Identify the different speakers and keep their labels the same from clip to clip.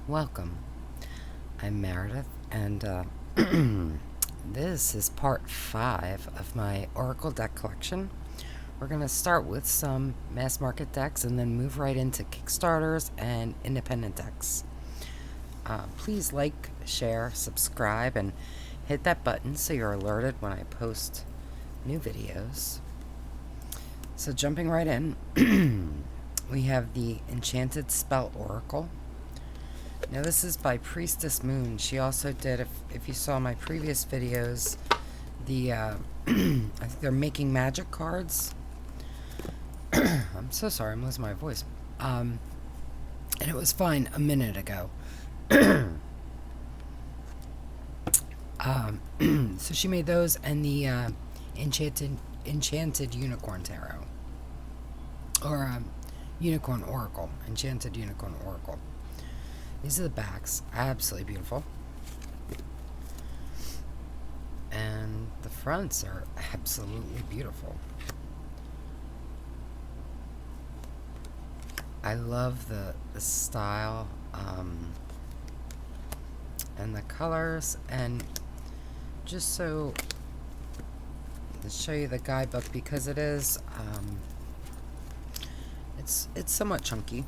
Speaker 1: Welcome. I'm Meredith, and this is part 5 of my Oracle deck collection. We're going to start with some mass market decks and then move right into Kickstarters and independent decks. Please like, share, subscribe, and hit that button so you're alerted when I post new videos. So jumping right in, we have the Enchanted Spell Oracle. Now this is by Priestess Moon. She also did, if you saw my previous videos, the I think they're making magic cards. I'm so sorry, I'm losing my voice. And it was fine a minute ago. So she made those and the Enchanted Unicorn Tarot. Or Unicorn Oracle. Enchanted Unicorn Oracle. These are the backs. Absolutely beautiful. And the fronts are absolutely beautiful. I love the style and the colors. And just so to show you the guidebook, because it is it's somewhat chunky.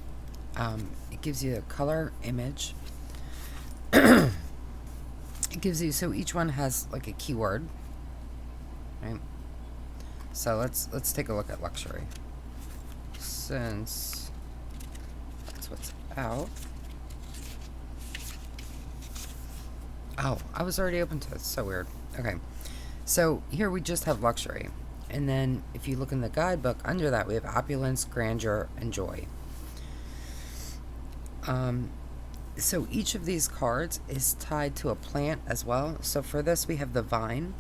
Speaker 1: It gives you a color image. It gives you, so each one has like a keyword, right? So let's take a look at luxury, since that's what's out. Oh, I was already open to it. So weird. Okay, so here we just have luxury, and then if you look in the guidebook, under that we have opulence, grandeur, and joy. So each of these cards is tied to a plant as well. So for this we have the vine.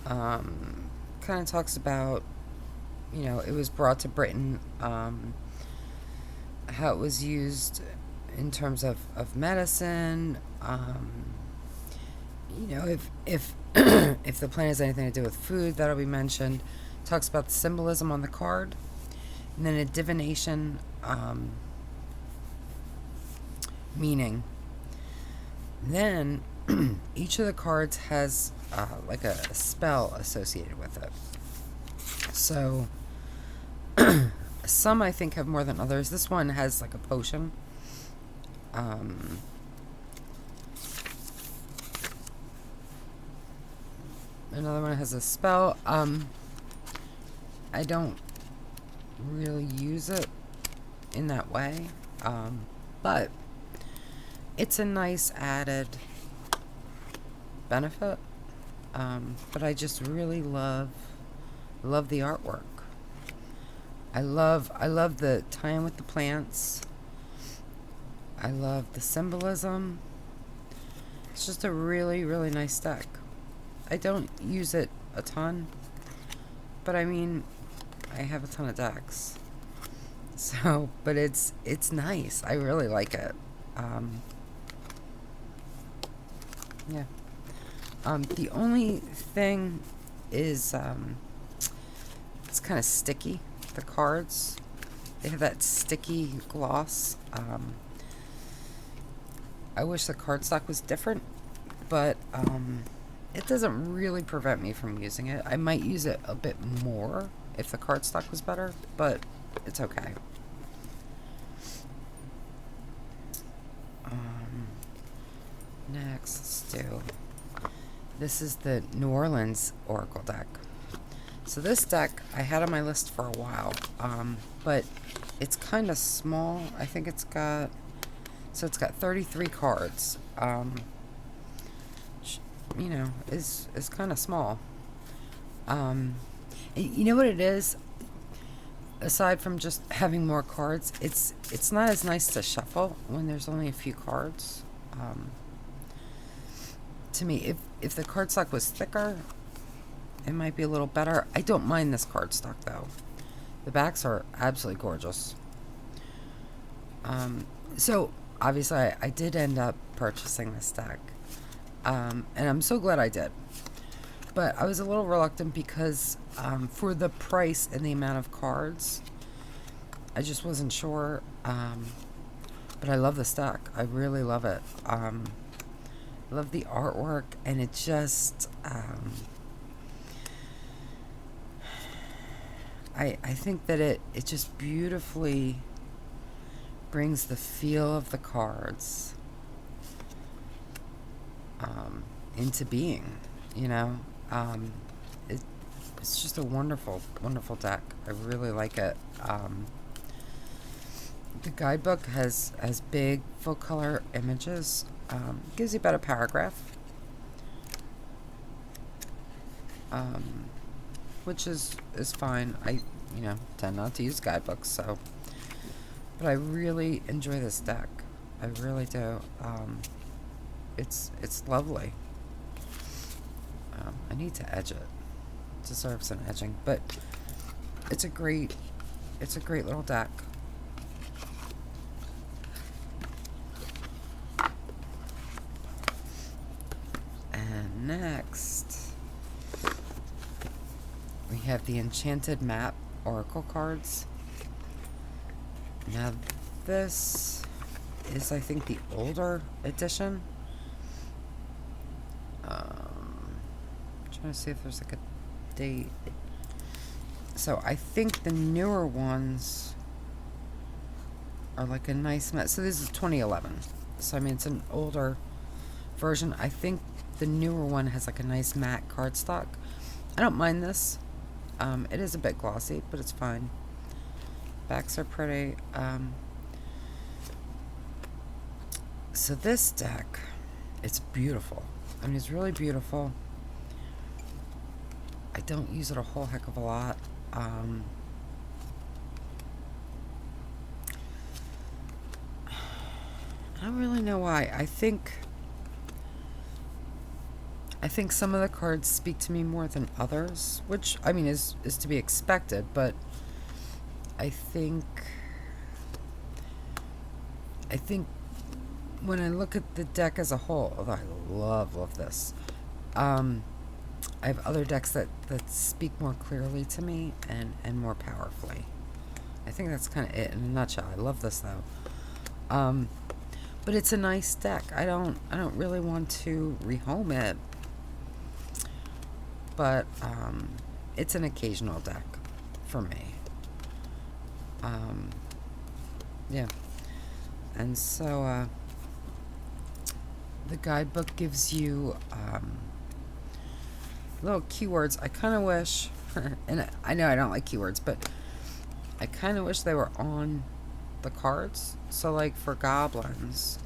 Speaker 1: Kind of talks about, you know, it was brought to Britain, how it was used in terms of medicine. You know, if if the plant has anything to do with food, that'll be mentioned. Talks about the symbolism on the card, and then a divination meaning. Then each of the cards has like a spell associated with it. So some I think have more than others. This one has like a potion. Another one has a spell. I don't really use it in that way, but it's a nice added benefit. But I just really love the artwork. I love the tie-in with the plants. I love the symbolism. It's just a really, really nice deck. I don't use it a ton, but I mean, I have a ton of decks. So, but it's nice. I really like it. Yeah. The only thing is, it's kind of sticky. The cards, they have that sticky gloss. I wish the cardstock was different, but it doesn't really prevent me from using it. I might use it a bit more if the cardstock was better, but it's okay. Next, let's do, this is the New Orleans Oracle deck. So this deck I had on my list for a while, but it's kind of small. I think it's got 33 cards, which, you know, is kind of small. You know what it is? Aside from just having more cards, it's not as nice to shuffle when there's only a few cards. To me, if the cardstock was thicker, it might be a little better. I don't mind this cardstock though. The backs are absolutely gorgeous. So obviously I did end up purchasing this deck, and I'm so glad I did. But I was a little reluctant because for the price and the amount of cards, I just wasn't sure But I love this deck. I really love it. I love the artwork, and it just, I think that it just beautifully brings the feel of the cards into being, you know. It's just a wonderful, wonderful deck. I really like it. The guidebook has big full color images. Gives you about a paragraph, which is fine. I tend not to use guidebooks, so, but I really enjoy this deck. I really do. It's lovely. I need to edge it. It deserves an edging, but it's a great little deck. And next, we have the Enchanted Map Oracle cards. Now, this is, I think, the older edition. Trying to see if there's like a date. So I think the newer ones are like a nice map. So this is 2011. So I mean, it's an older version. I think the newer one has like a nice matte cardstock. I don't mind this. It is a bit glossy, but it's fine. Backs are pretty. So this deck, it's beautiful. I mean, it's really beautiful. I don't use it a whole heck of a lot. I don't really know why. I think some of the cards speak to me more than others, which, I mean, is to be expected, but I think when I look at the deck as a whole, although I love this, I have other decks that speak more clearly to me and more powerfully. I think that's kind of it in a nutshell. I love this though. But it's a nice deck. I don't really want to rehome it, but it's an occasional deck for me. Yeah. And so the guidebook gives you little keywords. I kind of wish, and I know I don't like keywords, but I kind of wish they were on the cards. So like for goblins,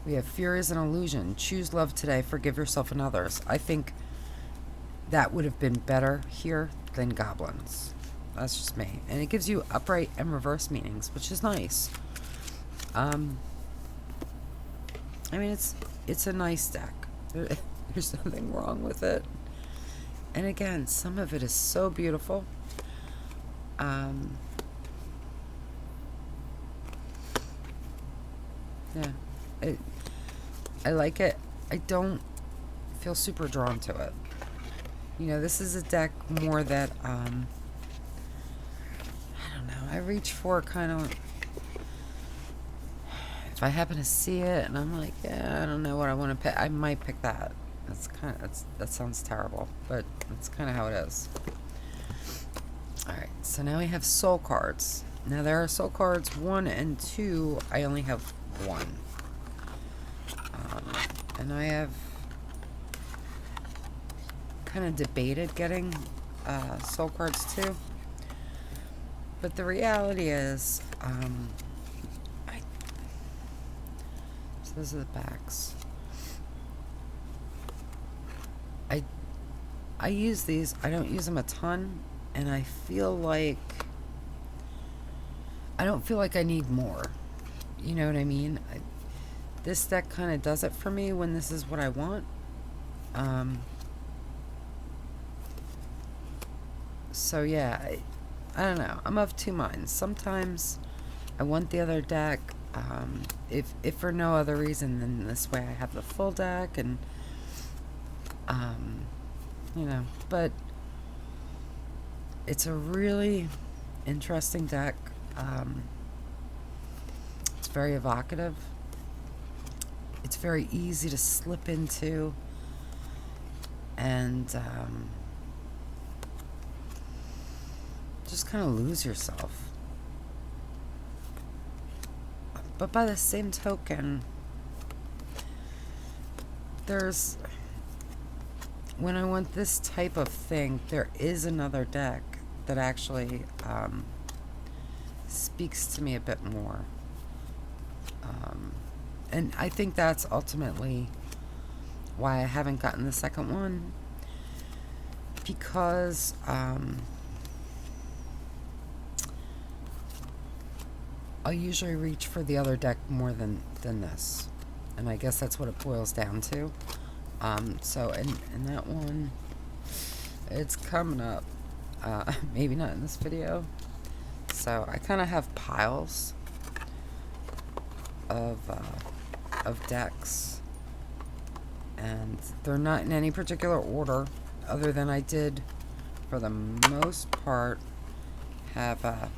Speaker 1: we have fear is an illusion. Choose love today, forgive yourself and others. I think that would have been better here than goblins. That's just me. And it gives you upright and reverse meanings, which is nice. I mean, it's a nice deck. There's nothing wrong with it. And again, some of it is so beautiful. Yeah. I like it. I don't feel super drawn to it. You know, this is a deck more that, I don't know, I reach for kind of, if I happen to see it and I'm like, yeah, I don't know what I want to pick, I might pick that. That sounds terrible, but that's kind of how it is. Alright, so now we have soul cards. Now there are soul cards 1 and 2. I only have 1. And I have kind of debated getting soul cards too. But the reality is, so those are the backs. I use these. I don't use them a ton, and I feel like I don't feel like I need more. You know what I mean? This deck kind of does it for me when this is what I want. So yeah, I don't know. I'm of two minds. Sometimes I want the other deck, if for no other reason than this way I have the full deck, and you know, but it's a really interesting deck. very evocative. It's very easy to slip into, and just kind of lose yourself. But by the same token, when I want this type of thing, there is another deck that actually speaks to me a bit more. And I think that's ultimately why I haven't gotten the second one, because I'll usually reach for the other deck more than this, and I guess that's what it boils down to. So in that one, it's coming up, maybe not in this video. So I kind of have piles of decks, and they're not in any particular order, other than I did, for the most part, have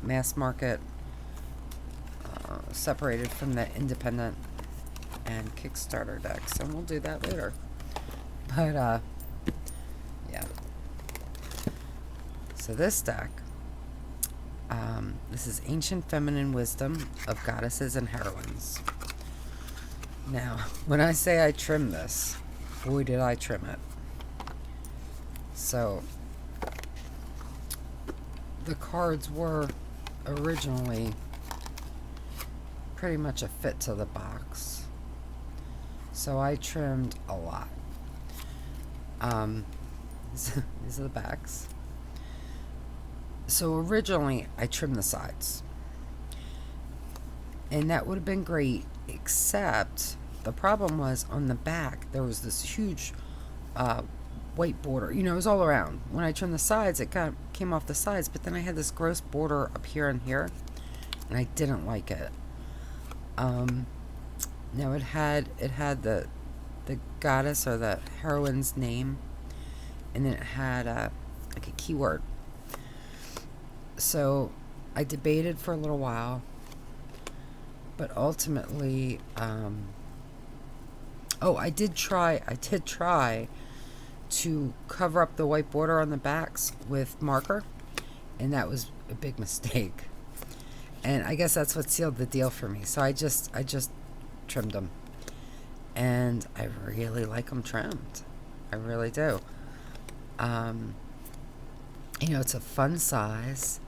Speaker 1: mass market separated from the independent and Kickstarter decks, and we'll do that later. But yeah. So this deck, this is Ancient Feminine Wisdom of Goddesses and Heroines. Now, when I say I trimmed this, boy did I trim it. So the cards were originally pretty much a fit to the box, so I trimmed a lot. These are the backs. So originally I trimmed the sides, and that would have been great, except the problem was on the back there was this huge white border. It was all around. When I trimmed the sides, it kind of came off the sides, but then I had this gross border up here and here, and I didn't like it. Now it had the goddess or the heroine's name, and then it had like a keyword. So I debated for a little while, but ultimately, I did try to cover up the white border on the backs with marker, and that was a big mistake. And I guess that's what sealed the deal for me. So I just trimmed them, and I really like them trimmed. I really do. It's a fun size,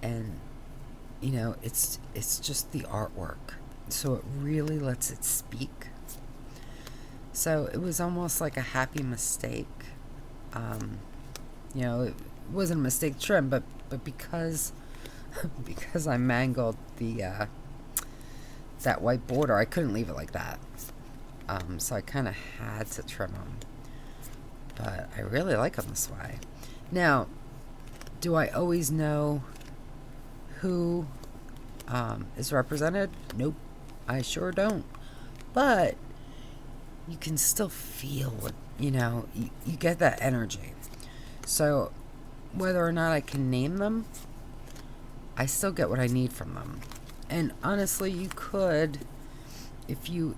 Speaker 1: and it's just the artwork, so it really lets it speak. So it was almost like a happy mistake. It wasn't a mistake trim, but because I mangled the that white border, I couldn't leave it like that. So I kind of had to trim them. But I really like them this way. Now, do I always know who is represented? Nope, I sure don't. But you can still feel what, you get that energy. So whether or not I can name them, I still get what I need from them. And honestly, you could, if you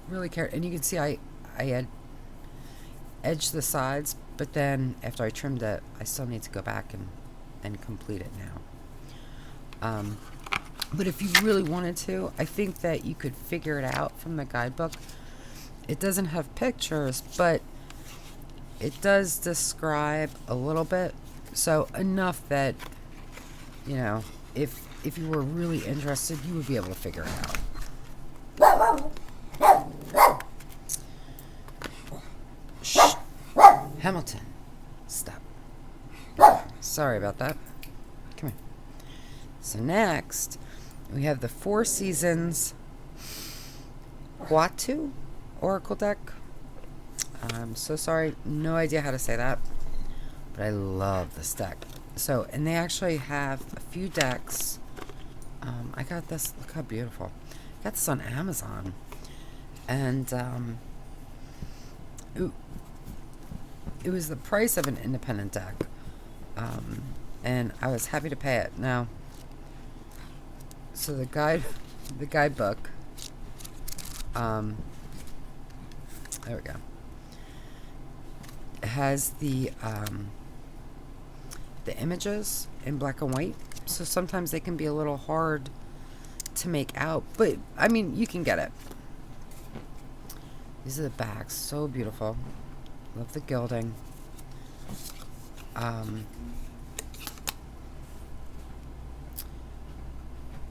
Speaker 1: really care, and you can see I had edged the sides, but then after I trimmed it, I still need to go back and complete it now. But if you really wanted to, I think that you could figure it out from the guidebook. It doesn't have pictures, but it does describe a little bit, so enough that, if you were really interested, you would be able to figure it out. Shh. Hamilton, stop. Sorry about that. Come here. So next, we have the Four Seasons Hwatu Oracle deck. I'm so sorry, no idea how to say that, but I love this deck. So, and they actually have a few decks. I got this, look how beautiful. I got this on Amazon, and it was the price of an independent deck, and I was happy to pay it. Now, So the guidebook, there we go, has the images in black and white, so sometimes they can be a little hard to make out, but I mean, you can get it. These are the backs, so beautiful. Love the gilding.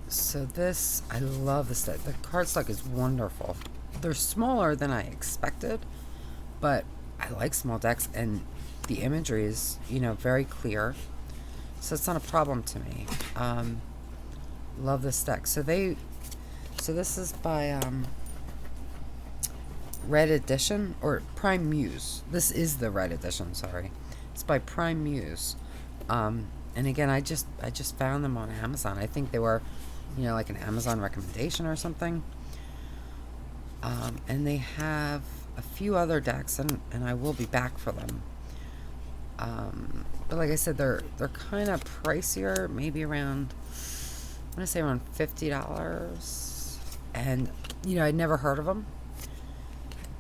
Speaker 1: So this, I love this deck. The cardstock is wonderful. They're smaller than I expected, but I like small decks, and the imagery is, you know, very clear, so it's not a problem to me. Love this deck. So this is by Red Edition, or Prime Muse. This is the Red Edition, sorry. It's by Prime Muse. And again, I just found them on Amazon. I think they were, you know, like an Amazon recommendation or something. And they have a few other decks, and I will be back for them. But like I said, they're kind of pricier, maybe around, I'm gonna say around $50. And you know, I'd never heard of them,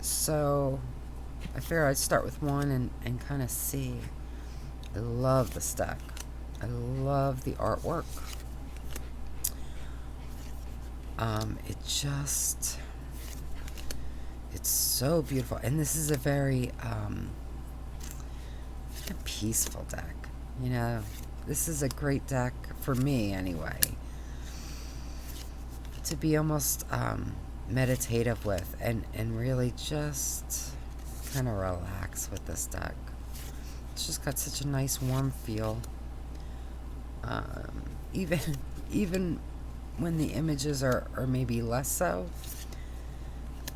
Speaker 1: so I figured I'd start with one and kind of see. I love this deck. I love the artwork. It's so beautiful, and this is a very peaceful deck. You know, this is a great deck for me anyway, to be almost meditative with, and really just kind of relax with this deck. It's just got such a nice warm feel. Even when the images are maybe less so,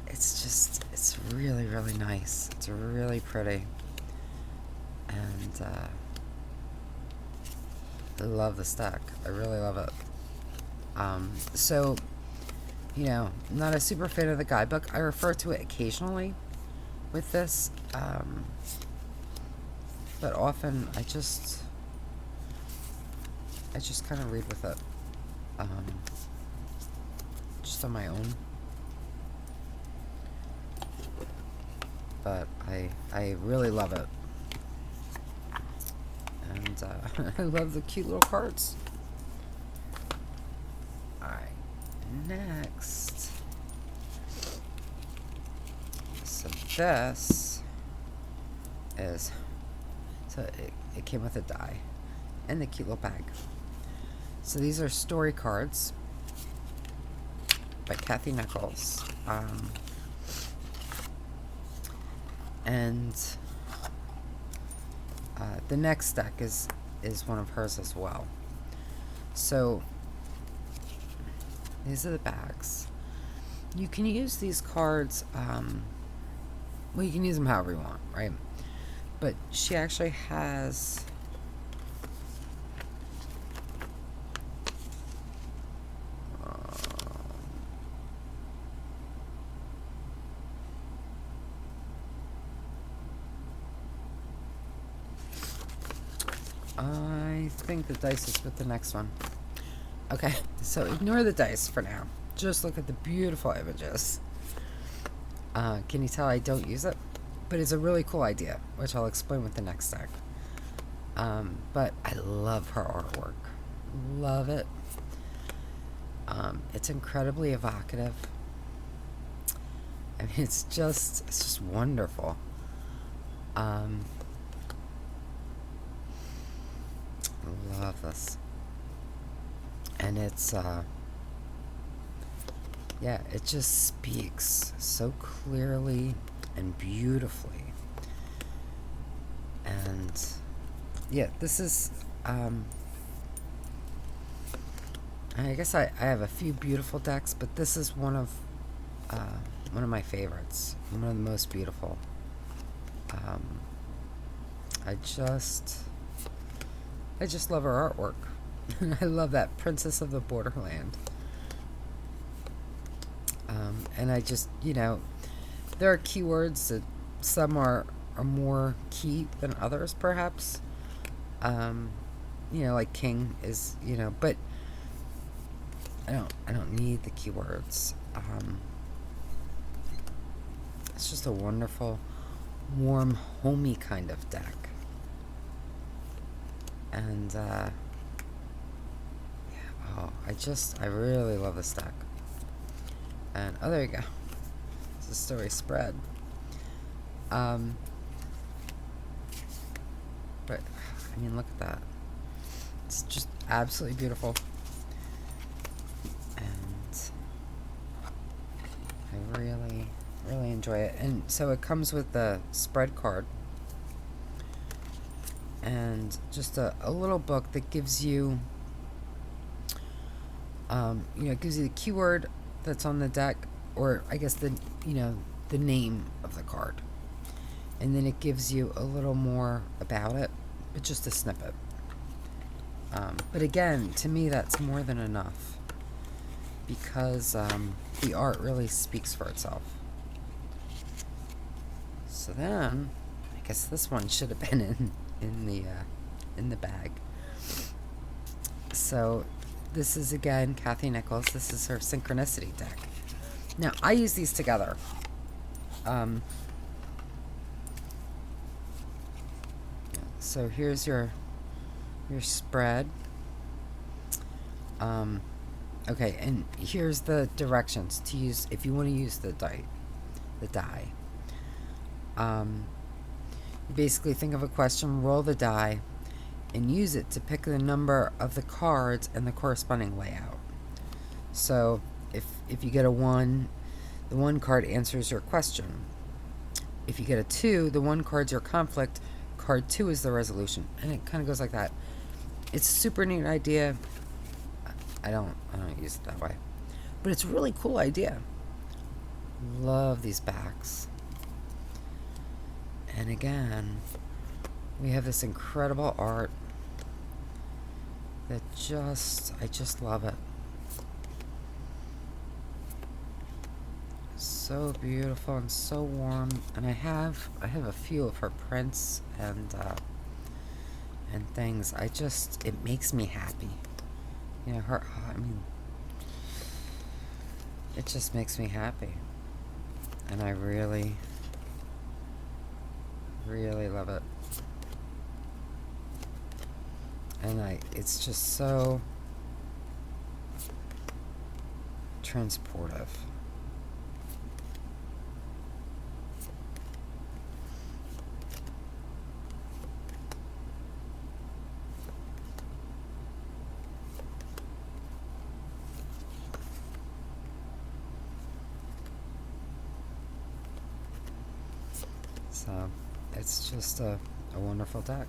Speaker 1: it's really, really nice. It's really pretty. And I love this deck. I really love it. So, you know, I'm not a super fan of the guidebook. I refer to it occasionally with this. But often I just kind of read with it. Just on my own. But I really love it. And I love the cute little cards. Alright, next. So this is, so it came with a die and the cute little bag. So these are story cards by Kathy Nichols. And the next deck is one of hers as well. So these are the bags. You can use these cards, well, you can use them however you want, right? But she actually has I think the dice is with the next one. Okay, so ignore the dice for now. Just look at the beautiful images. Can you tell I don't use it? But it's a really cool idea, which I'll explain with the next deck. But I love her artwork. Love it. It's incredibly evocative. I mean, it's just wonderful. Love this. And it's yeah, it just speaks so clearly and beautifully. And yeah, this is I guess I have a few beautiful decks, but this is one of my favorites, one of the most beautiful. I just love her artwork. I love that Princess of the Borderland. And I just, you know, there are keywords that some are more key than others, perhaps. You know, like king is, you know, but I don't need the keywords. It's just a wonderful, warm, homey kind of deck. And yeah, oh, I really love this deck. And oh, there you go. It's a story spread. But I mean, look at that. It's just absolutely beautiful. And I really, really enjoy it. And so it comes with the spread card. And just a little book that gives you, it gives you the keyword that's on the deck, or I guess the name of the card. And then it gives you a little more about it, but just a snippet. But again, to me, that's more than enough, because the art really speaks for itself. So then, I guess this one should have been in the bag. So this is again Kathy Nichols. This is her Synchronicity deck. Now I use these together. So here's your spread. Okay, and here's the directions to use if you want to use the die. You basically think of a question, roll the die, and use it to pick the number of the cards and the corresponding layout. So if you get a 1, the 1 card answers your question. If you get a 2, the 1 card's your conflict, card 2 is the resolution, and it kind of goes like that. It's a super neat idea. I don't use it that way, but it's a really cool idea. Love these backs. And again, we have this incredible art that I just love it. So beautiful and so warm. And I have a few of her prints and things. It makes me happy. It just makes me happy. And I really, really love it. And it's just so transportive. So it's just a wonderful deck.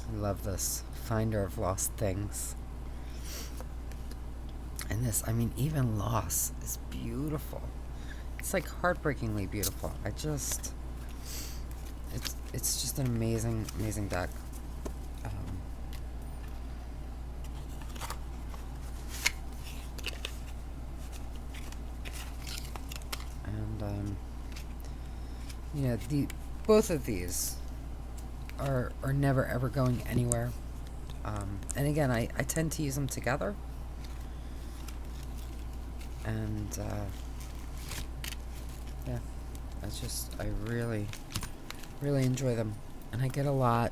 Speaker 1: I love this Finder of Lost Things. And this, even Loss is beautiful. It's like heartbreakingly beautiful. It's just an amazing, amazing deck. Both of these are never ever going anywhere. And again, I tend to use them together. And yeah, I really, really enjoy them, and I get a lot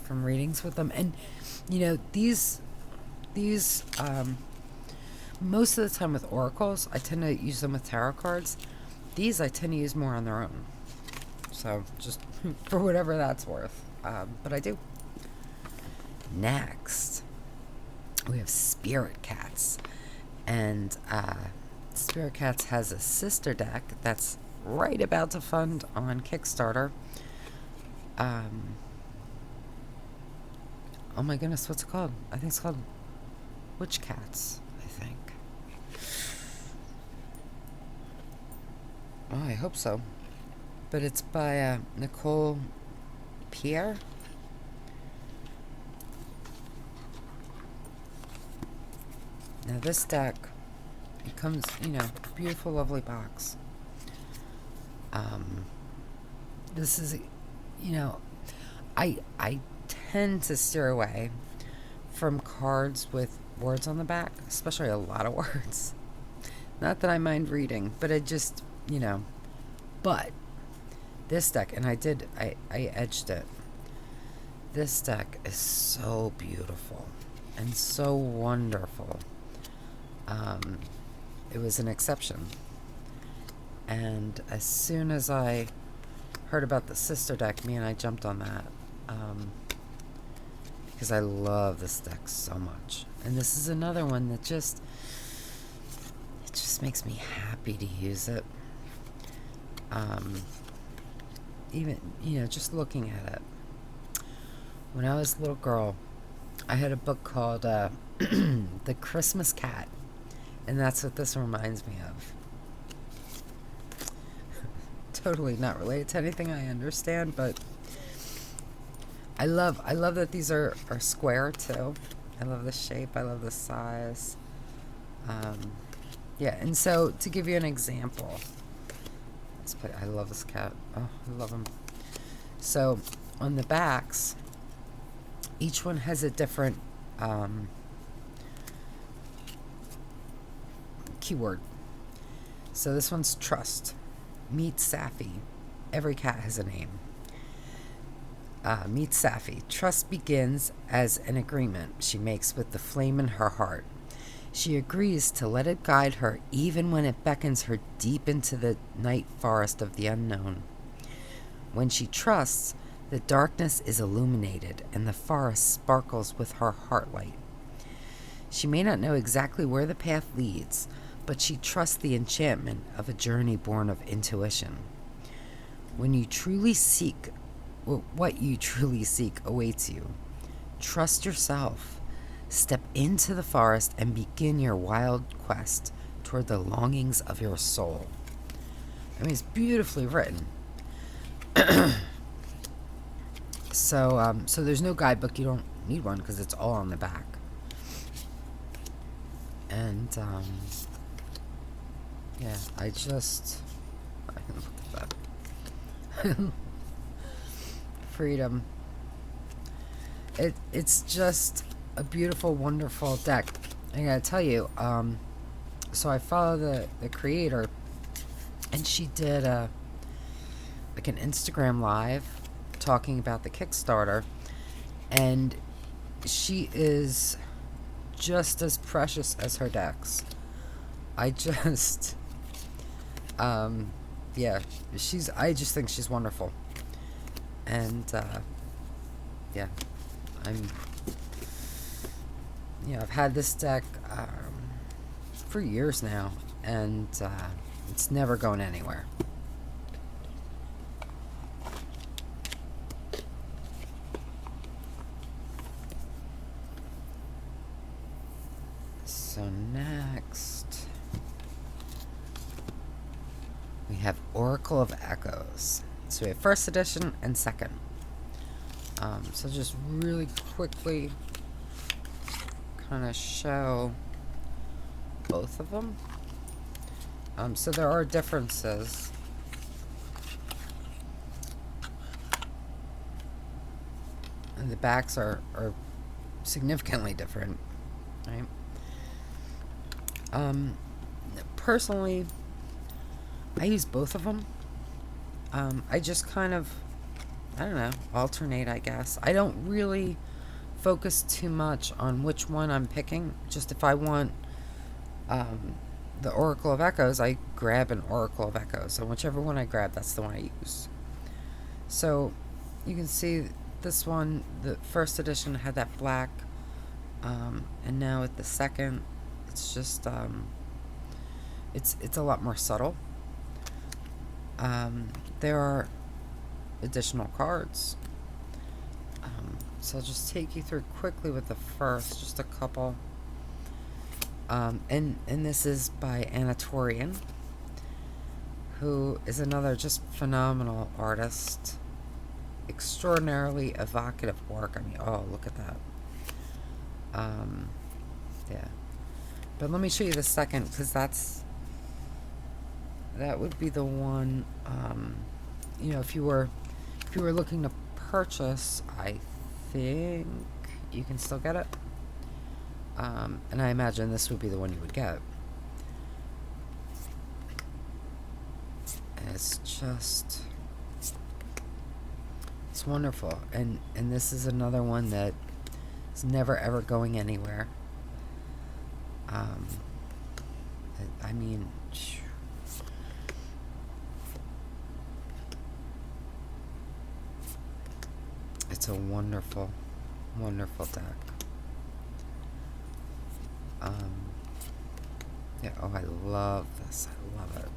Speaker 1: from readings with them. And these most of the time with oracles, I tend to use them with tarot cards. These I tend to use more on their own. So just for whatever that's worth. But I do. Next, we have Spirit Cats. And Spirit Cats has a sister deck that's right about to fund on Kickstarter. Oh my goodness, what's it called? I think it's called Witch Cats, I think. Oh, I hope so. But it's by Nicole Pierre. Now this deck, it comes, beautiful, lovely box. This is, you know, I tend to steer away from cards with words on the back, especially a lot of words. Not that I mind reading, but it just, but this deck, and I edged it. This deck is so beautiful and so wonderful. It was an exception. And as soon as I heard about the sister deck, me and I jumped on that. Because I love this deck so much. And this is another one that just makes me happy to use it. Even, just looking at it. When I was a little girl, I had a book called The Christmas Cat. And that's what this reminds me of. Totally not related to anything I understand, but I love that these are square too. I love the shape. I love the size. Yeah, and so to give you an example, I love this cat. Oh, I love him. So on the backs, each one has a different keyword. So this one's trust. Meet Safi. Every cat has a name. Meet Safi. Trust begins as an agreement she makes with the flame in her heart. She agrees to let it guide her even when it beckons her deep into the night forest of the unknown. When she trusts, the darkness is illuminated and the forest sparkles with her heartlight. She may not know exactly where the path leads, but she trusts the enchantment of a journey born of intuition. When you truly seek, what you truly seek awaits you. Trust yourself. Step into the forest and begin your wild quest toward the longings of your soul. I mean, it's beautifully written. So there's no guidebook. You don't need one because it's all on the back. And yeah, look at that. Freedom. It's just a beautiful, wonderful deck. I gotta tell you, so I follow the creator, and she did an Instagram live talking about the Kickstarter, and she is just as precious as her decks. I just think she's wonderful. And yeah, I've had this deck for years now, and it's never going anywhere. So next, we have Oracle of Echoes. So we have first edition and second. So just really quickly kind of show both of them. So there are differences. And the backs are significantly different, right? Personally, I use both of them. I just kind of, I don't know, alternate, I guess. I don't really focus too much on which one I'm picking. Just if I want the Oracle of Echoes, I grab an Oracle of Echoes. And whichever one I grab, that's the one I use. So you can see this one, the first edition had that black, and now with the second, it's just, it's a lot more subtle. There are additional cards. So I'll just take you through quickly with the first, just a couple. And this is by Anatorian, who is another just phenomenal artist. Extraordinarily evocative work. I mean, oh, look at that. Yeah. But let me show you the second, because that would be the one. You know, if you were looking to purchase, I think you can still get it. And I imagine this would be the one you would get. And it's just, it's wonderful. And this is another one that is never ever going anywhere. I mean, it's a wonderful, wonderful deck. Yeah, oh, I love this. I love it.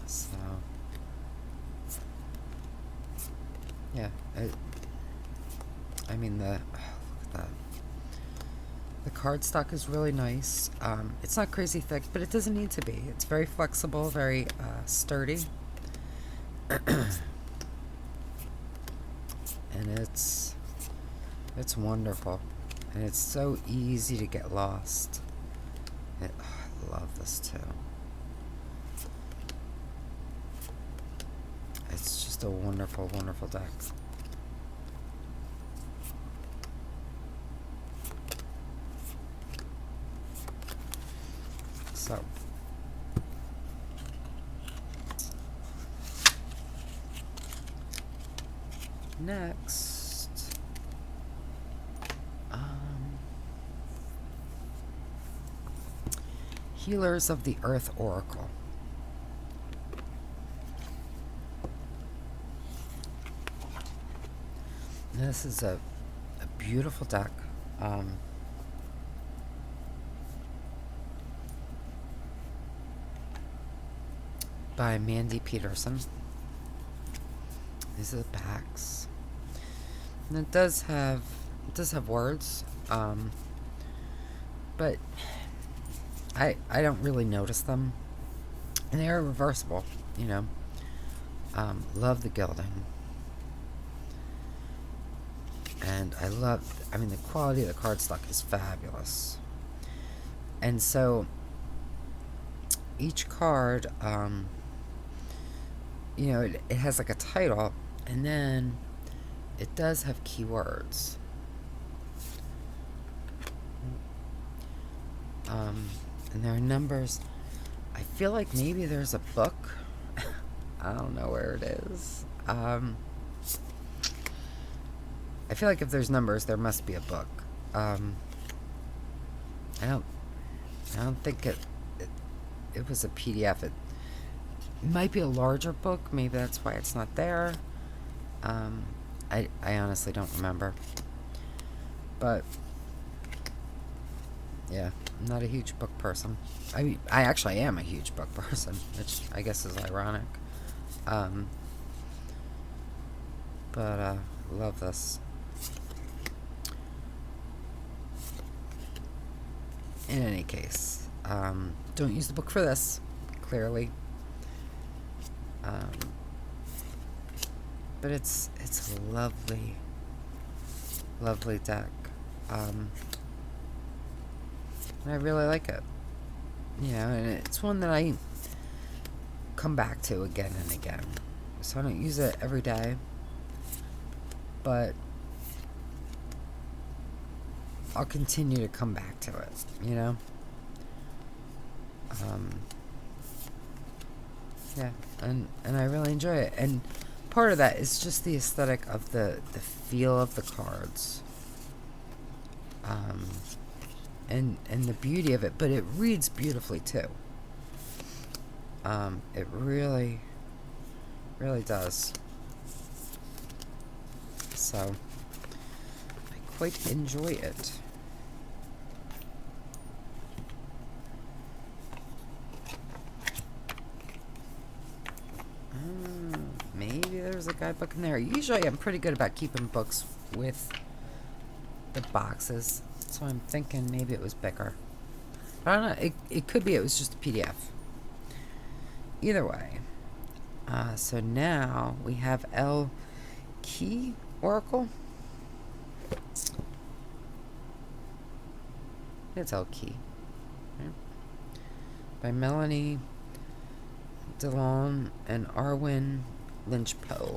Speaker 1: So, yeah, I mean, look at that. The cardstock is really nice. It's not crazy thick, but it doesn't need to be. It's very flexible, very sturdy. And it's wonderful. And it's so easy to get lost. I love this too. It's just a wonderful, wonderful deck. So, next, Healers of the Earth Oracle. This is a beautiful deck. By Mandy Peterson. These are the backs. And it does have words. But I don't really notice them. And they are reversible, you know. Love the gilding. And I mean, the quality of the cardstock is fabulous. And so, each card, you know, it has like a title, and then it does have keywords. And there are numbers. I feel like maybe there's a book. I don't know where it is. I feel like if there's numbers, there must be a book. I don't think it was a PDF. It might be a larger book. Maybe that's why it's not there. I honestly don't remember. But yeah, I'm not a huge book person. I mean, I actually am a huge book person, which I guess is ironic. But love this. In any case, don't use the book for this, clearly. But it's a lovely, lovely deck. And I really like it. You know, and it's one that I come back to again and again. So I don't use it every day, but I'll continue to come back to it, you know? Yeah, and I really enjoy it. And part of that is just the aesthetic of the feel of the cards. And the beauty of it, but it reads beautifully too. It really, really does. So, I quite enjoy it. Maybe there's a guidebook in there. Usually I'm pretty good about keeping books with the boxes, so I'm thinking maybe it was bigger. But I don't know. It could be it was just a PDF. Either way. So now we have Elle Qui Oracle. It's Elle Qui. by Melanie DeLon and Arwen Lynch-Poe.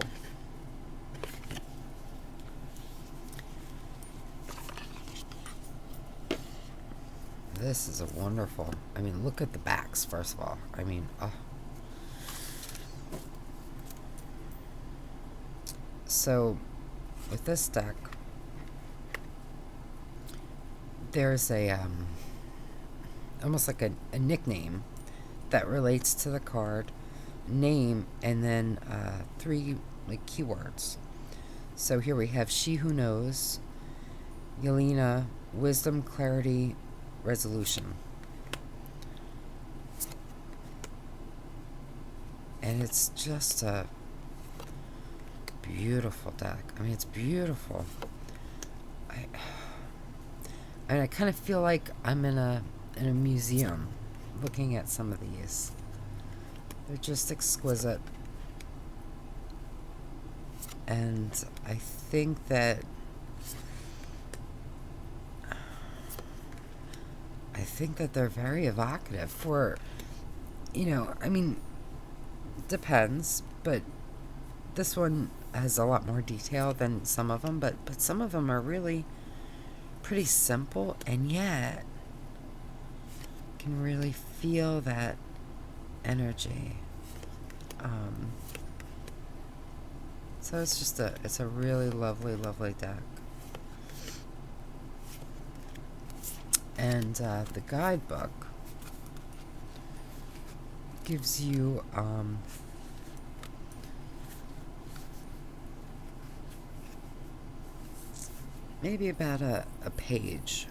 Speaker 1: This is a wonderful, I mean, look at the backs, first of all. I mean, So, with this deck, there's a, almost like a nickname that relates to the card, name, and then 3 like keywords. So here we have She Who Knows, Yelena, Wisdom, Clarity, Resolution. And it's just a beautiful deck. I mean, it's beautiful. I kind of feel like I'm in a museum looking at some of these. They're just exquisite. And I think that they're very evocative for, I mean, depends, but this one has a lot more detail than some of them, but some of them are really pretty simple, and yet can really feel that energy. So it's a really lovely deck. And the guidebook gives you maybe about a page,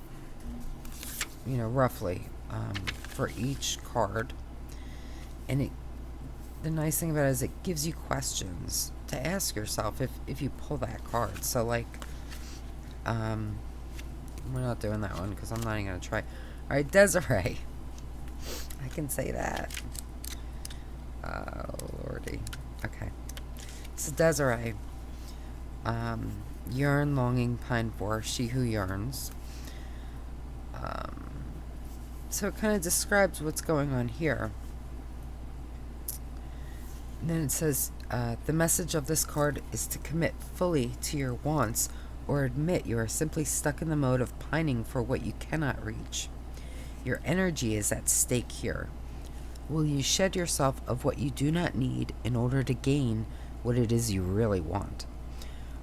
Speaker 1: roughly, for each card. And the nice thing about it is it gives you questions to ask yourself if you pull that card. So, like, we're not doing that one because I'm not even going to try. All right, Desiree. I can say that. Oh, lordy. Okay. So, Desiree. Yearn, longing, pine for, she who yearns. So it kind of describes what's going on here. And then it says, the message of this card is to commit fully to your wants or admit you are simply stuck in the mode of pining for what you cannot reach. Your energy is at stake here. Will you shed yourself of what you do not need in order to gain what it is you really want?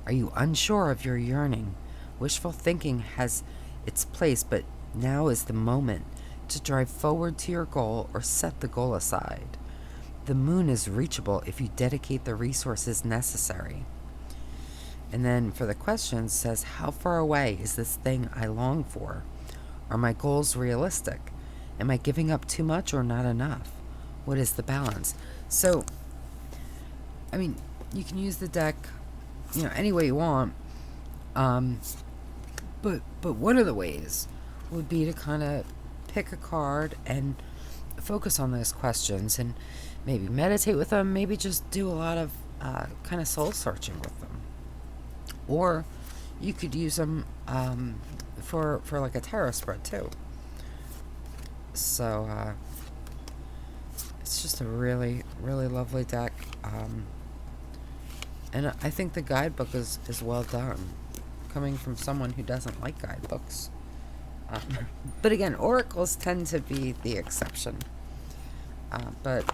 Speaker 1: Are you unsure of your yearning? Wishful thinking has its place, but now is the moment to drive forward to your goal or set the goal aside. The moon is reachable if you dedicate the resources necessary. And then for the questions, it says, how far away is this thing I long for? Are my goals realistic? Am I giving up too much or not enough? What is the balance? So, I mean, you can use the deck, any way you want. But one of the ways would be to kind of pick a card and focus on those questions and maybe meditate with them, maybe just do a lot of kind of soul searching with them. Or you could use them for like a tarot spread too. So it's just a really, really lovely deck. And I think the guidebook is well done, coming from someone who doesn't like guidebooks. But again, oracles tend to be the exception. But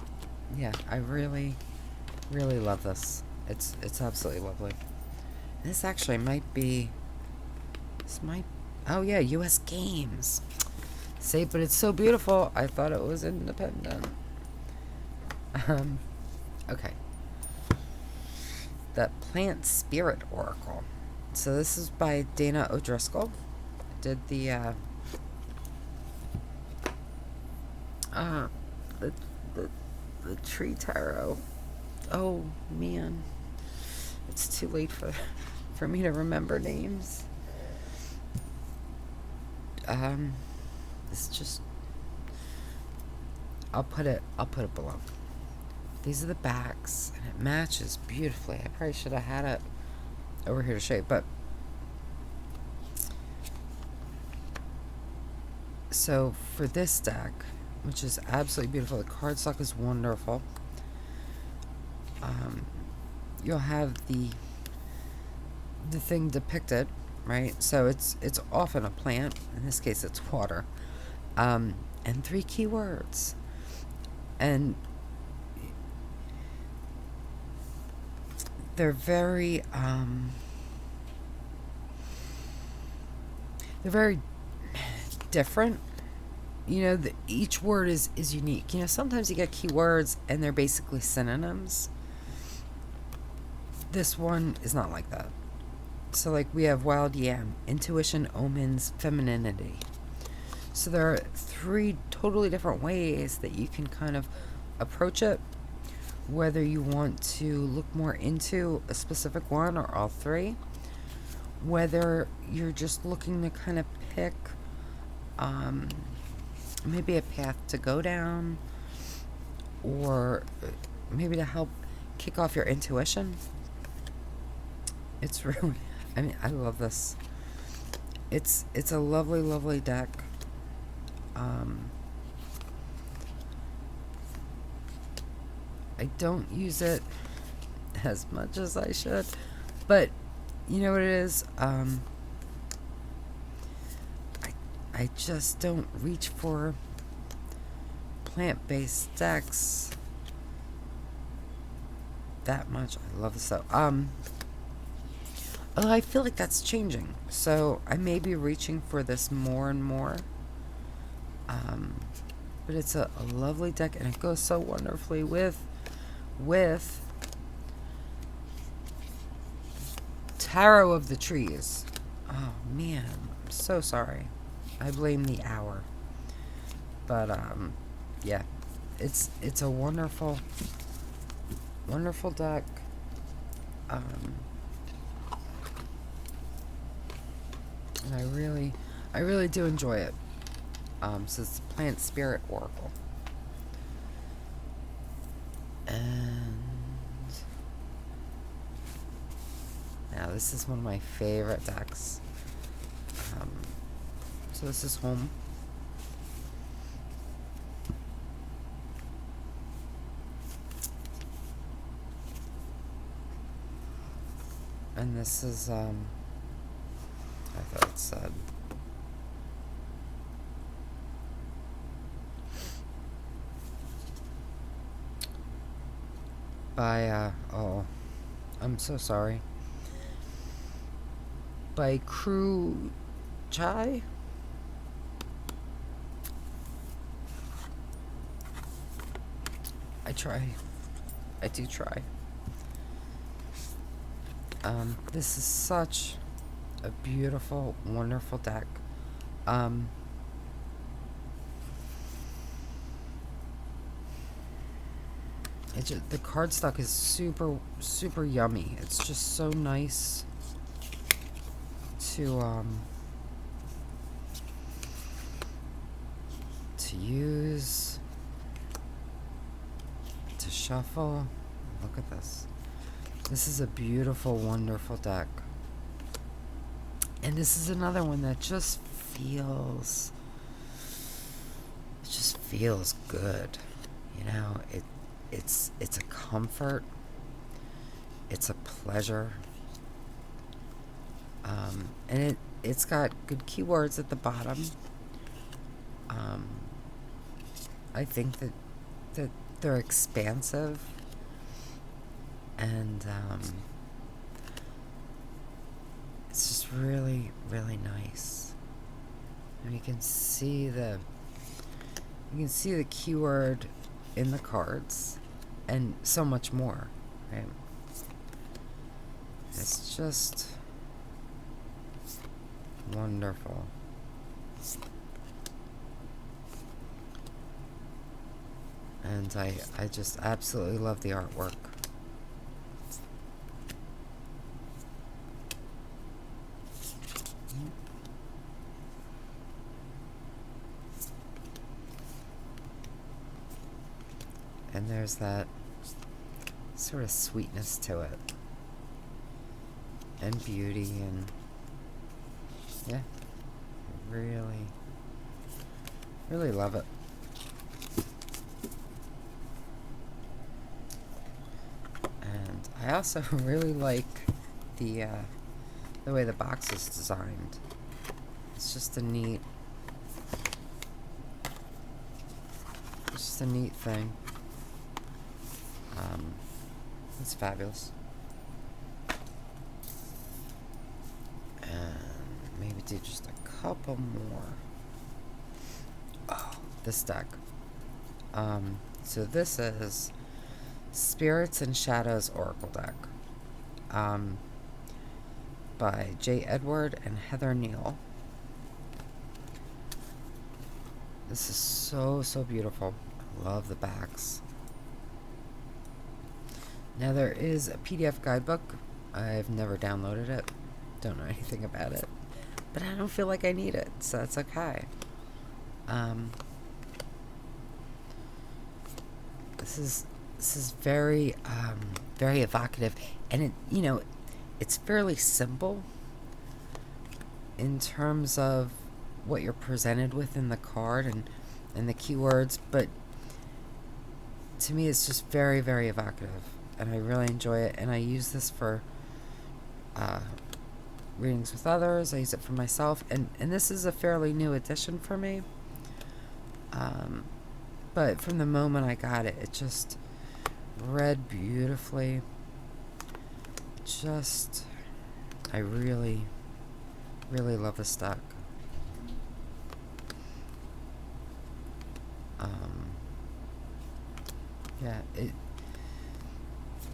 Speaker 1: yeah, I really, really love this. It's absolutely lovely. This actually might be. Oh yeah, U.S. Games. Say, but it's so beautiful. I thought it was independent. Okay. The Plant Spirit Oracle. So this is by Dana O'Driscoll. Did the tree tarot. Oh man, it's too late for me to remember names. It's just. I'll put it below. These are the backs, and it matches beautifully. I probably should have had it over here to show you, but so for this deck, which is absolutely beautiful. The cardstock is wonderful. You'll have the thing depicted, right? So it's often a plant. In this case, it's water, and 3 keywords, and they're very different. You know, each word is unique. You know, sometimes you get keywords and they're basically synonyms. This one is not like that. So, like, we have wild yam, intuition, omens, femininity. So there are 3 totally different ways that you can kind of approach it, whether you want to look more into a specific one or all 3, whether you're just looking to kind of pick maybe a path to go down, or maybe to help kick off your intuition. It's really, I mean, I love this. It's a lovely, lovely deck. I don't use it as much as I should, but you know what it is? I just don't reach for plant-based decks that much. I love this though. Although I feel like that's changing, so I may be reaching for this more and more. But it's a lovely deck, and it goes so wonderfully with Tarot of the Trees. Oh man, I'm so sorry. I blame the hour. But yeah, it's a wonderful deck. And I really do enjoy it. So it's Plant Spirit Oracle. And now this is one of my favorite decks. So this is H.O.M.E. And this is I thought it said by oh, I'm so sorry. By Crew Chai. I do try. This is such a beautiful, wonderful deck. The cardstock is super, super yummy. It's just so nice to use, to shuffle. Look at this. This is a beautiful, wonderful deck. And this is another one that just feels good. You know, it's a comfort. It's a pleasure. And it's got good keywords at the bottom. I think that they're expansive, and it's just really, really nice. And you can see the keyword in the cards, and so much more, right? It's just wonderful. And I just absolutely love the artwork. And there's that sort of sweetness to it. And beauty, and yeah, really, really love it. I also really like the way the box is designed. It's just a neat thing. It's fabulous. And maybe do just a couple more. Oh, this deck. So this is Spirits and Shadows Oracle deck. By J. Edward and Heather Neal. This is so beautiful. I love the backs. Now there is a PDF guidebook. I've never downloaded it. Don't know anything about it. But I don't feel like I need it, so that's okay. This is very evocative, and it's fairly simple in terms of what you're presented with in the card and the keywords, but to me it's just very evocative, and I really enjoy it, and I use this for readings with others. I use it for myself, and this is a fairly new addition for me, but from the moment I got it, it just read beautifully. I really love this deck. Yeah,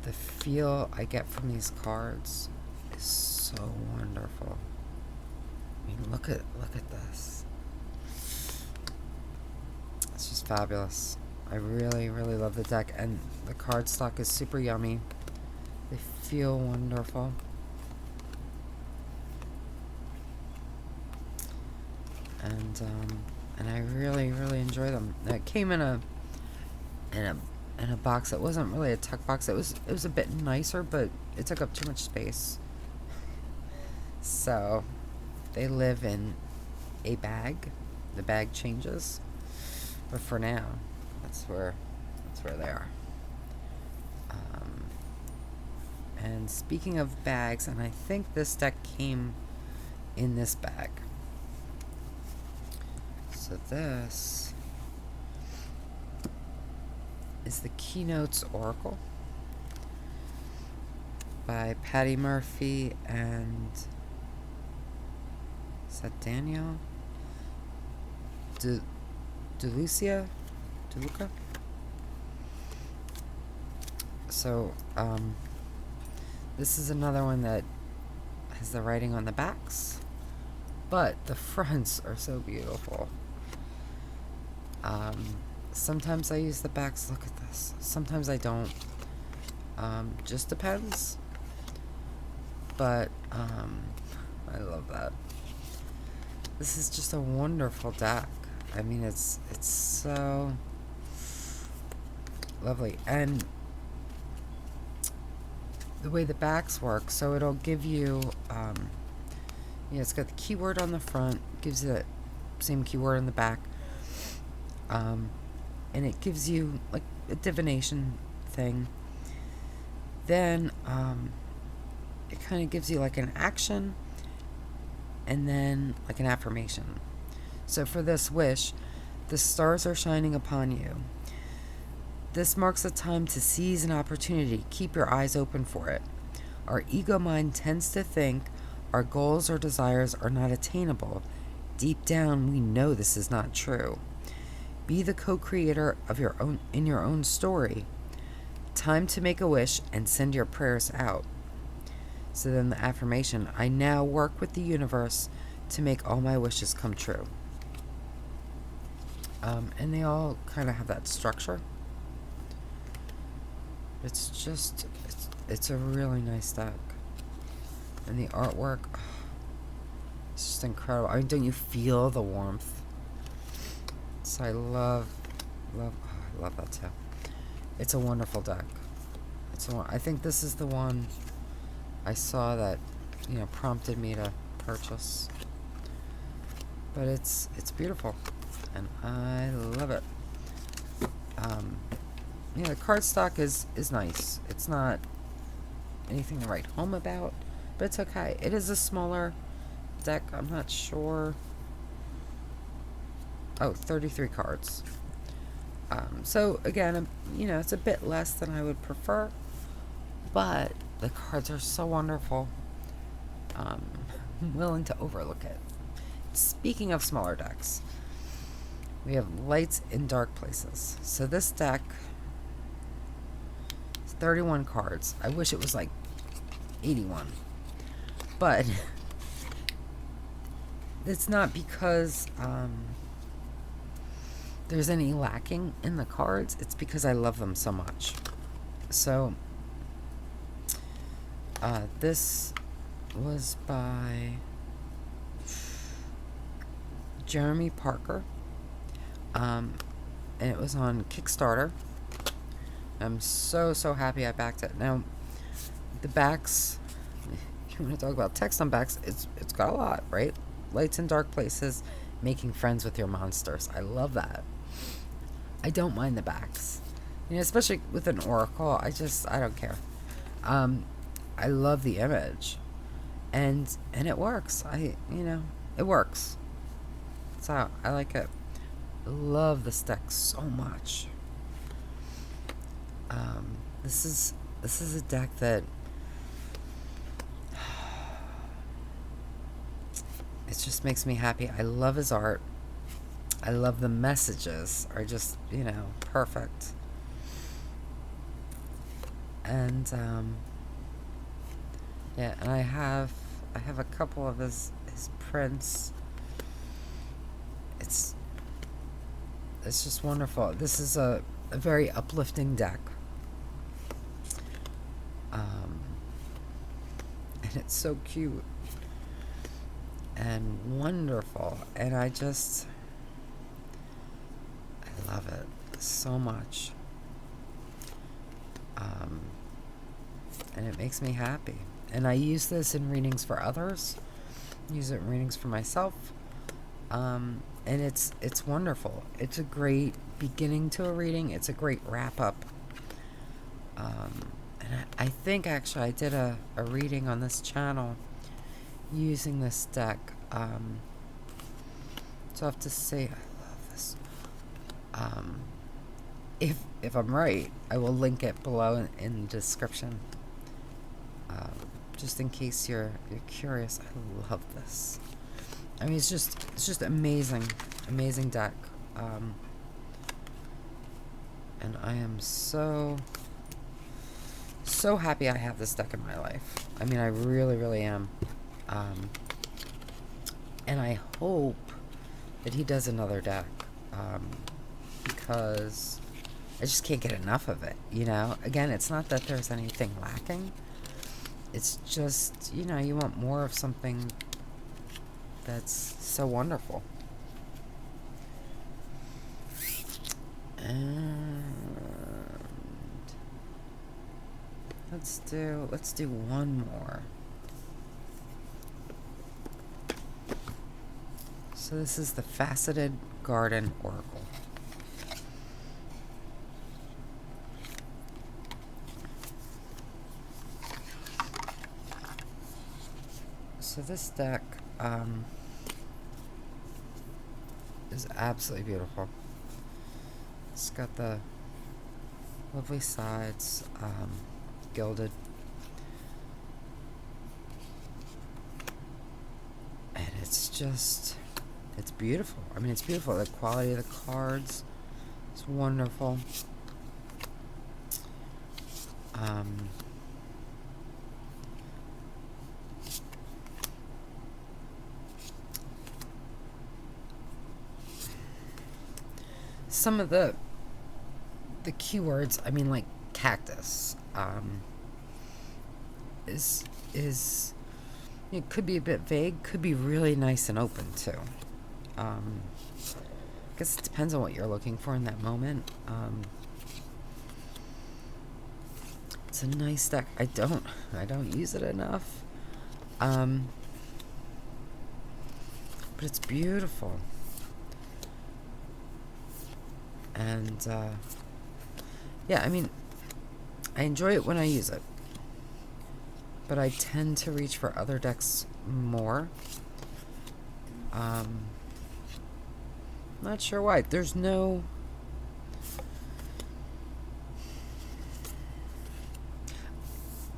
Speaker 1: the feel I get from these cards is so wonderful. I mean, look at this. It's just fabulous. I really love the deck, and the card stock is super yummy. They feel wonderful. And I really enjoy them. Now, it came in a box that wasn't really a tuck box. It was a bit nicer, but it took up too much space. So they live in a bag. The bag changes, but for now, that's where they are. And speaking of bags, and I think this deck came in this bag. So this is the Keynotes Oracle by Patty Murphy and is that Danielle DeLuca? So this is another one that has the writing on the backs, but the fronts are so beautiful. Sometimes I use the backs. Look at this. Sometimes I don't. Just depends. But I love that. This is just a wonderful deck. I mean, it's so lovely, and the way the backs work. So it'll give you, it's got the keyword on the front, gives you that same keyword on the back. And it gives you like a divination thing. Then it kind of gives you like an action and then like an affirmation. So for this wish, the stars are shining upon you. This marks a time to seize an opportunity. Keep your eyes open for it. Our ego mind tends to think our goals or desires are not attainable. Deep down, we know this is not true. Be the co-creator of your own story. Time to make a wish and send your prayers out. So then the affirmation, I now work with the universe to make all my wishes come true. And they all kind of have that structure. It's a really nice deck. And the artwork, it's just incredible. I mean, don't you feel the warmth? So I love that too. It's a wonderful deck. I think this is the one I saw that, prompted me to purchase. But it's beautiful, and I love it. The cardstock is nice. It's not anything to write home about, but it's okay. It is a smaller deck. I'm not sure. Oh, 33 cards. So again, it's a bit less than I would prefer, but the cards are so wonderful. I'm willing to overlook it. Speaking of smaller decks, we have Lights in Dark Places. So this deck is 31 cards. I wish it was like 81. But it's not because there's any lacking in the cards. It's because I love them so much. So this was by Jeremy Parker. And it was on Kickstarter. I'm so happy I backed it. Now, the backs, if you want to talk about text on backs, it's got a lot, right? Lights in Dark Places, making friends with your monsters. I love that. I don't mind the backs. Especially with an oracle, I don't care. I love the image. And it works. It works. So I like it. I love this deck so much. This is a deck that it just makes me happy. I love his art. I love the messages are just, perfect. And yeah, and I have a couple of his prints. It's just wonderful. This is a very uplifting deck. And it's so cute and wonderful. And I love it so much. And it makes me happy. And I use this in readings for others. Use it in readings for myself. And it's wonderful. It's a great beginning to a reading. It's a great wrap up. And I think actually I did a reading on this channel using this deck. So I have to say I love this. If I'm right, I will link it below in the description. Just in case you're curious. I love this. I mean, it's just amazing deck. And I am so happy I have this deck in my life. I mean, I really am. And I hope that he does another deck, because I just can't get enough of it, Again, it's not that there's anything lacking. It's just, you want more of something that's so wonderful. And let's do one more. So this is the Faceted Garden Oracle. So this deck is absolutely beautiful. It's got the lovely sides, gilded. And it's beautiful. I mean, it's beautiful. The quality of the cards is wonderful. Some of the keywords, I mean, like cactus, is it could be a bit vague, could be really nice and open too. I guess it depends on what you're looking for in that moment. It's a nice deck. I don't use it enough. But it's beautiful. And yeah, I mean, I enjoy it when I use it. but I tend to reach for other decks more. Not sure why. There's no...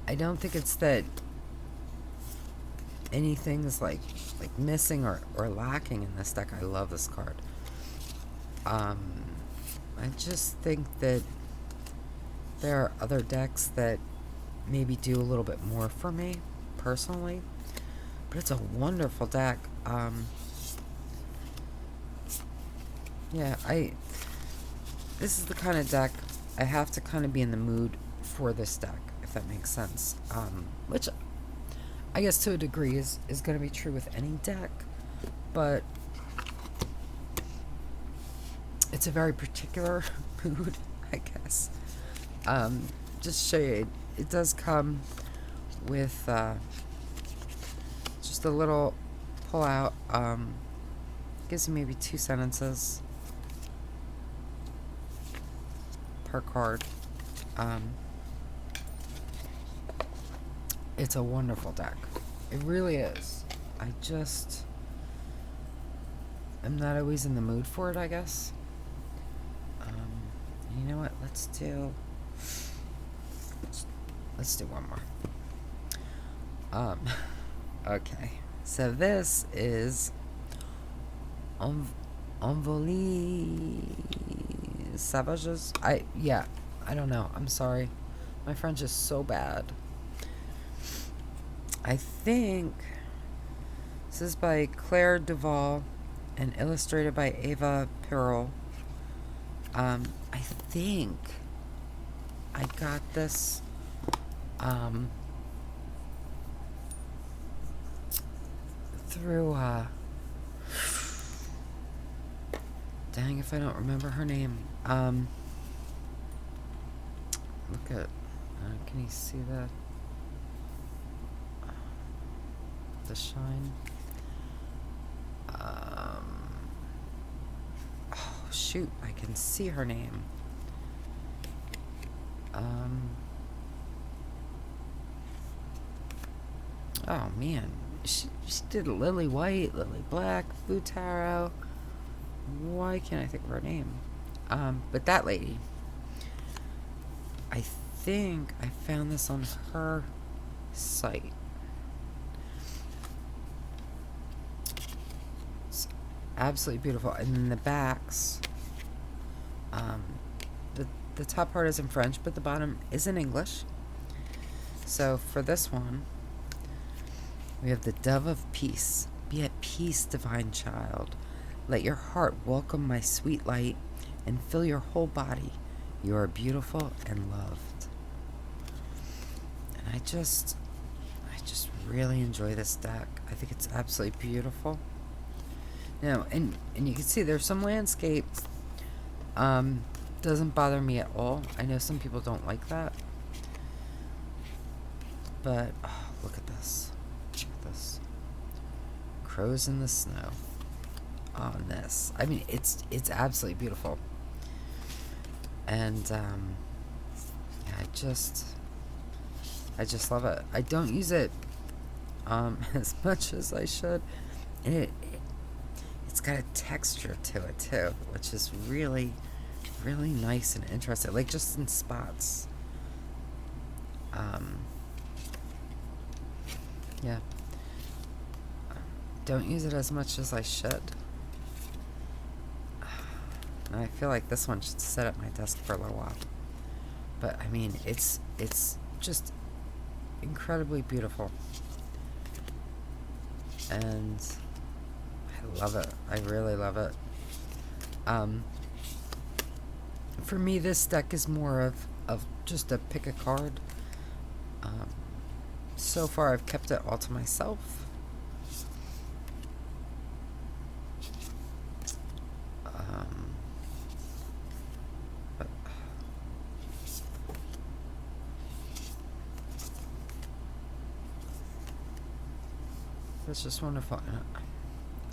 Speaker 1: I don't think it's that anything's like missing or lacking in this deck. I love this card. I just think that there are other decks that maybe do a little bit more for me personally, but it's a wonderful deck. Yeah, this is the kind of deck I have to kind of be in the mood for this deck, if that makes sense. Which I guess to a degree is going to be true with any deck, but it's a very particular mood, I guess. Just to show you, it does come with just a little pull out. Gives you maybe 2 sentences per card. It's a wonderful deck. It really is. I'm not always in the mood for it, I guess. You know what? Let's do one more. Okay. So this is Envolée Savages. I don't know. I'm sorry. My French is so bad. I think this is by Claire Duval and illustrated by Eva Perel. I think I got this through dang if I don't remember her name. Look at can you see that? The shine. Oh shoot, I can see her name. Oh man, she did Lily White, Lily Black, Futaro. Why can't I think of her name? But that lady, I think I found this on her site. It's absolutely beautiful. And then the backs, the top part is in French, but the bottom is in English. So for this one, we have the Dove of Peace. Be at peace, divine child. Let your heart welcome my sweet light and fill your whole body. You are beautiful and loved. And I just really enjoy this deck. I think it's absolutely beautiful. Now, and you can see there's some landscapes. Doesn't bother me at all. I know some people don't like that. But, oh, look at this. Look at this. Crows in the snow. On this. I mean, it's absolutely beautiful. And, yeah, I just love it. I don't use it, as much as I should. And it's got a texture to it, too, which is really, really nice and interesting. Like, just in spots. Yeah. Don't use it as much as I should. And I feel like this one should sit at my desk for a little while. But, I mean, it's just incredibly beautiful. And I love it. I really love it. For me, this deck is more of just a pick a card. So far, I've kept it all to myself. But it's just wonderful.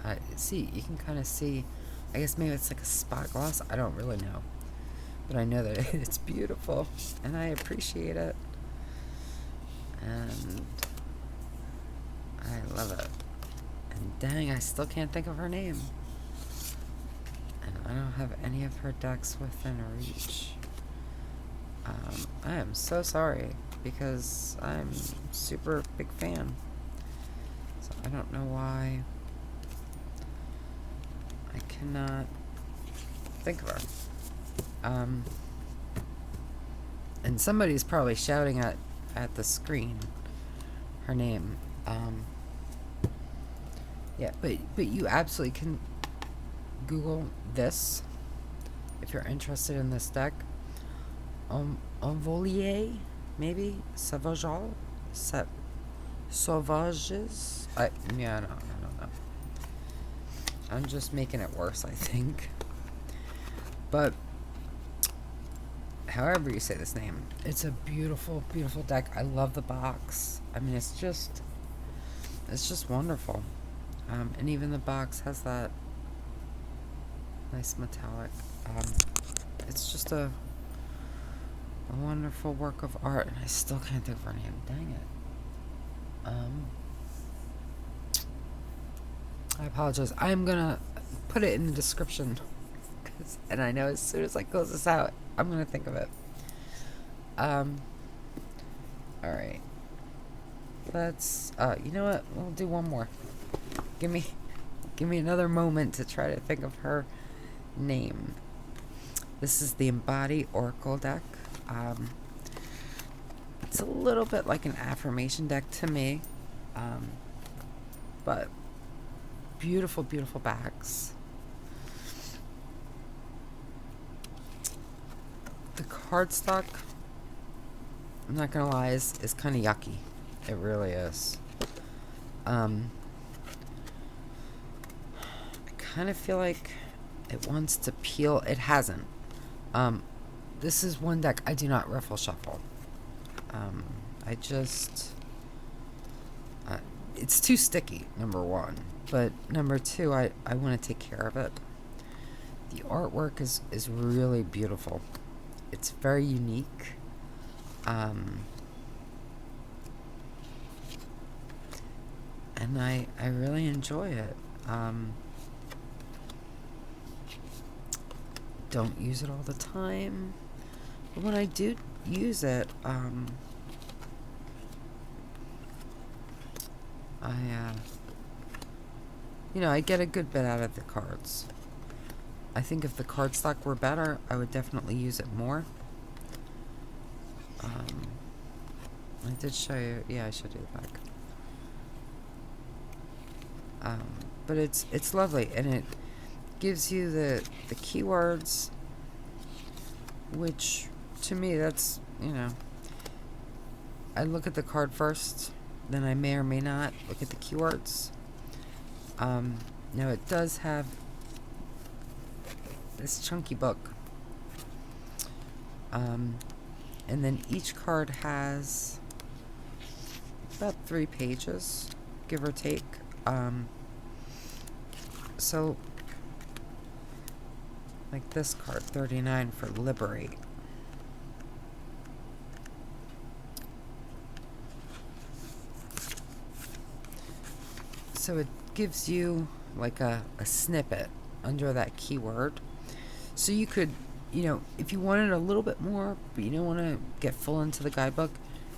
Speaker 1: I see, you can kind of see, I guess maybe it's like a spot gloss. I don't really know. But I know that it's beautiful, and I appreciate it. And I love it. And dang, I still can't think of her name. And I don't have any of her decks within reach. I am so sorry, because I'm super big fan. So I don't know why I cannot think of her. And somebody's probably shouting at the screen her name. Yeah, but you absolutely can Google this if you're interested in this deck. Envolier, maybe? Sauvages? Sauvages? I don't know. I'm just making it worse, I think. But however you say this name, it's a beautiful, beautiful deck. I love the box. I mean, it's just wonderful. And even the box has that nice metallic. It's just a wonderful work of art, and I still can't think of her name. Dang it. I apologize. I'm gonna put it in the description, and I know as soon as I close this out, I'm gonna think of it. Alright. Let's, you know what? We'll do one more. Give me another moment to try to think of her name. This is the Embody Oracle deck. It's a little bit like an affirmation deck to me. But beautiful, beautiful backs. The cardstock, I'm not gonna lie, is kind of yucky. It really is. I kind of feel like it wants to peel. It hasn't. This is one deck I do not riffle shuffle. I just... it's too sticky, number one. But number two, I want to take care of it. The artwork is really beautiful. It's very unique. And I really enjoy it. Don't use it all the time, but when I do use it, I get a good bit out of the cards. I think if the cardstock were better, I would definitely use it more. I did show you. Yeah, I showed you the back. But it's lovely, and it gives you the keywords, which to me, that's, I look at the card first, then I may or may not look at the keywords. Now it does have this chunky book, and then each card has about 3 pages, give or take. So like this card, 39, for Liberate. So it gives you like a snippet under that keyword. So you could, if you wanted a little bit more, but you don't want to get full into the guidebook,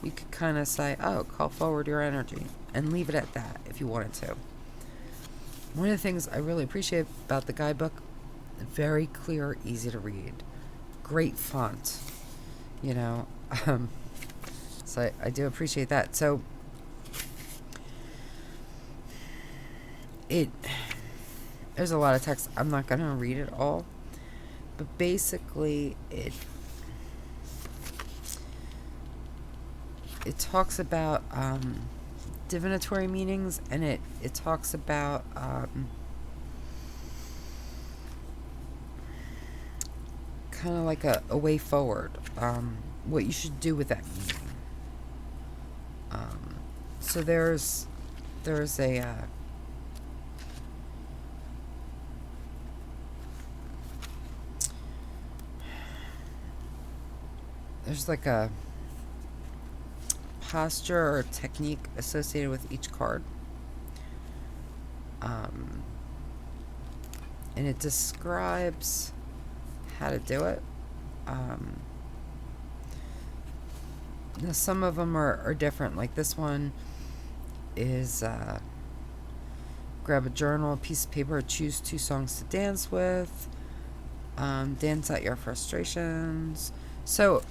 Speaker 1: you could kind of say, oh, call forward your energy, and leave it at that if you wanted to. One of the things I really appreciate about the guidebook, very clear, easy to read, great font, so I do appreciate that. So there's a lot of text. I'm not going to read it all, but basically it talks about divinatory meanings, and it talks about kind of like a way forward, what you should do with that meaning. So there's a there's like a posture or technique associated with each card. And it describes how to do it. Now some of them are different. Like this one is grab a journal, a piece of paper, choose 2 songs to dance with, dance out your frustrations. So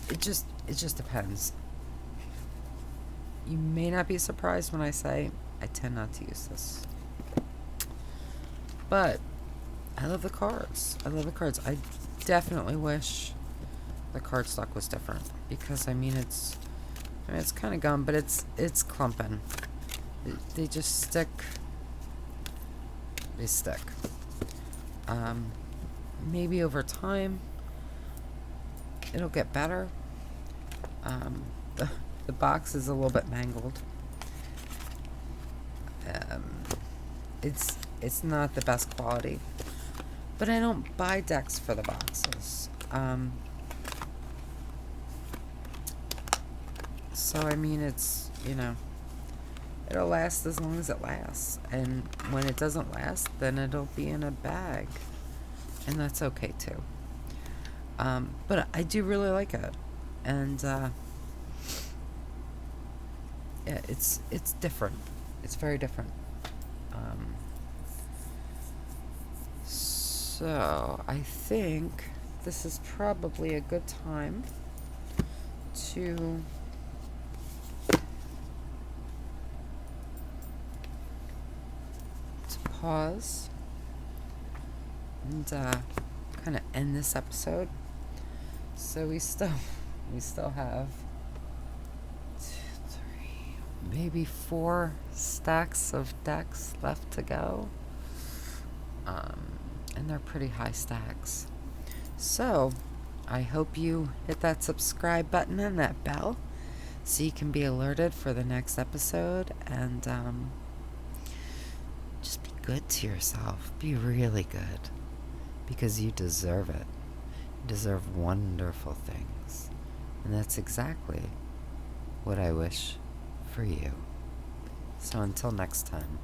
Speaker 1: it just depends. You may not be surprised when I say I tend not to use this, but I love the cards. I definitely wish the cardstock was different, because I mean it's kind of gum, but it's clumping. They just stick. They stick. Maybe over time it'll get better. The box is a little bit mangled. It's not the best quality, but I don't buy decks for the boxes. So I mean, it's, it'll last as long as it lasts, and when it doesn't last, then it'll be in a bag, and that's okay too. But I do really like it, and yeah, it's different. It's very different. So I think this is probably a good time to pause and kind of end this episode. So we still have 2, 3, maybe 4 stacks of decks left to go, and they're pretty high stacks. So I hope you hit that subscribe button and that bell so you can be alerted for the next episode, and just be good to yourself. Be really good, because you deserve it. You deserve wonderful things, and that's exactly what I wish for you. So until next time.